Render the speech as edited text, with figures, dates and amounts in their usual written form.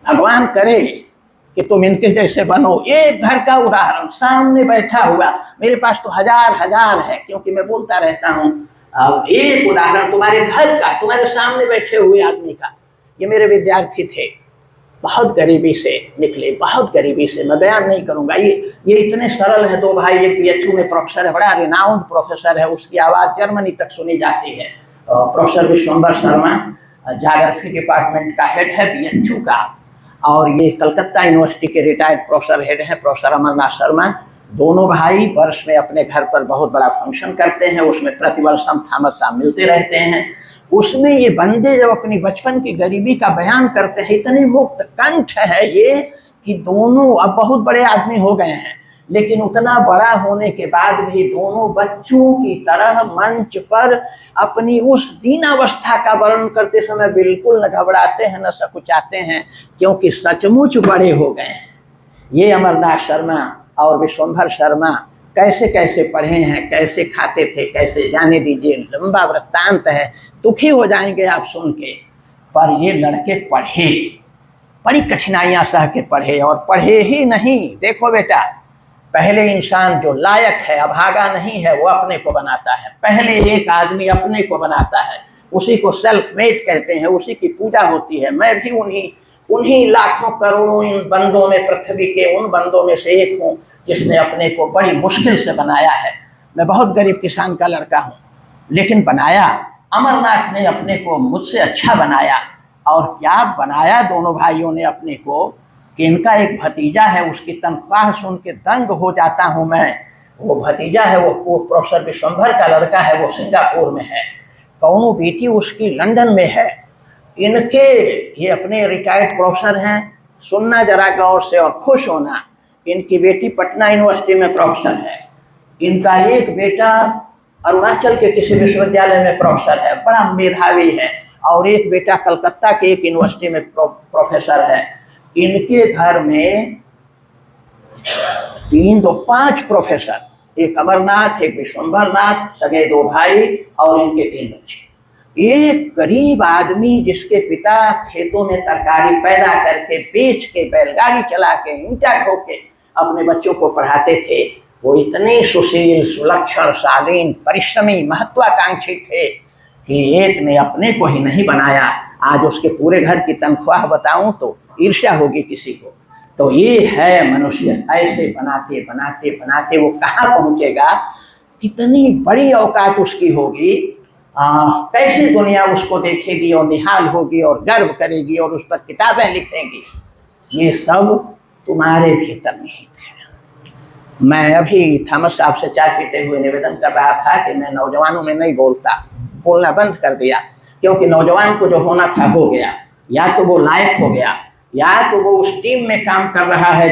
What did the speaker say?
भगवान करे कि तुम इनके जैसे बनो। एक घर का उदाहरण सामने बैठा हुआ, मेरे पास तो हजार हजार है क्योंकि मैं बोलता रहता हूँ। अब एक उदाहरण तुम्हारे घर का, तुम्हारे सामने बैठे हुए आदमी का। ये मेरे विद्यार्थी थे, बहुत गरीबी से निकले, बहुत गरीबी से, मैं बयान नहीं करूंगा। ये इतने सरल है। दो भाई, एक बीएचयू में प्रोफेसर है, बड़ा रिनाउंड प्रोफेसर है, उसकी आवाज़ जर्मनी तक सुनी जाती है। Professor Vishwambhar Sharma geography department का हेड है बीएचयू का, और ये कलकत्ता यूनिवर्सिटी के रिटायर्ड प्रोफेसर हेड हैं प्रोफेसर अमरनाथ शर्मा। दोनों भाई वर्ष में अपने घर पर बहुत बड़ा फंक्शन करते हैं, उसमें प्रतिवर्ष हम थॉमस साहब मिलते रहते हैं। उसमें ये बंदे जब अपनी बचपन की गरीबी का बयान करते हैं, इतनी मुक्त कंठ है ये कि दोनों अब बहुत बड़े आदमी हो गए हैं, लेकिन उतना बड़ा होने के बाद भी दोनों बच्चों की तरह मंच पर अपनी उस दीनावस्था का वर्णन करते समय बिल्कुल न घबराते हैं न सकुचाते हैं, क्योंकि सचमुच बड़े हो गए हैं। ये अमरनाथ शर्मा और विश्वंभर शर्मा कैसे कैसे पढ़े हैं, कैसे खाते थे, कैसे, जाने दीजिए, लंबा वृत्तांत है, दुखी हो जाएंगे आप सुन के। पर ये लड़के पढ़े, बड़ी कठिनाइयां सह के पढ़े, और पढ़े ही नहीं। देखो बेटा, पहले इंसान जो लायक है, अभागा नहीं है, वो अपने को बनाता है। पहले एक आदमी अपने को बनाता है, उसी को सेल्फ मेड कहते हैं, उसी की पूजा होती है। मैं भी उन्हीं लाखों करोड़ों इन बंदों में, पृथ्वी के उन बंदों में से एक हूँ जिसने अपने को बड़ी मुश्किल से बनाया है। मैं बहुत गरीब किसान का लड़का हूँ, लेकिन बनाया। अमरनाथ ने अपने को मुझसे अच्छा बनाया। और क्या बनाया दोनों भाइयों ने अपने को, कि इनका एक भतीजा है, उसकी तनख्वाह सुन के दंग हो जाता हूँ मैं। वो भतीजा है, वो प्रोफेसर विश्वंभर का लड़का है, वो सिंगापुर में है। कौनो बेटी उसकी लंदन में है। इनके, ये अपने रिटायर्ड प्रोफेसर हैं, सुनना जरा गौर से और खुश होना। इनकी बेटी पटना यूनिवर्सिटी में प्रोफेसर है। इनका एक बेटा अरुणाचल के किसी विश्वविद्यालय में प्रोफेसर है, बड़ा मेधावी है। और एक बेटा कलकत्ता के एक यूनिवर्सिटी में प्रोफेसर है। इनके घर में 5 प्रोफेसर, एक अमरनाथ, एक विश्वंभरनाथ, सगे 2 भाई और इनके 3 बच्चे। एक गरीब आदमी जिसके पिता खेतों में तरकारी पैदा करके, बेच के, बैलगाड़ी चला के, ईंटा ढो के अपने बच्चों को पढ़ाते थे, वो इतने सुशील, सुलक्षण, शालीन, परिश्रमी, महत्वाकांक्षी थे कि एक ने अपने को ही नहीं बनाया। आज उसके पूरे घर की तनख्वाह बताऊं तो ईर्ष्या होगी किसी को। तो ये है मनुष्य, ऐसे बनाते बनाते बनाते वो कहाँ पहुंचेगा, कितनी बड़ी औकात उसकी होगी, कैसे दुनिया उसको देखेगी और निहाल होगी और गर्व करेगी और उस पर किताबें लिखेंगी। ये सब तुम्हारे भीतर निहित है। मैं अभी थॉमस साहब से चाय पीते हुए निवेदन कर रहा था कि मैं नौजवानों में नहीं बोलता, बोलना बंद कर दिया, क्योंकि नौजवान को जो होना था हो गया। या तो वो लायक हो गया, या तो वो उस टीम में काम कर रहा है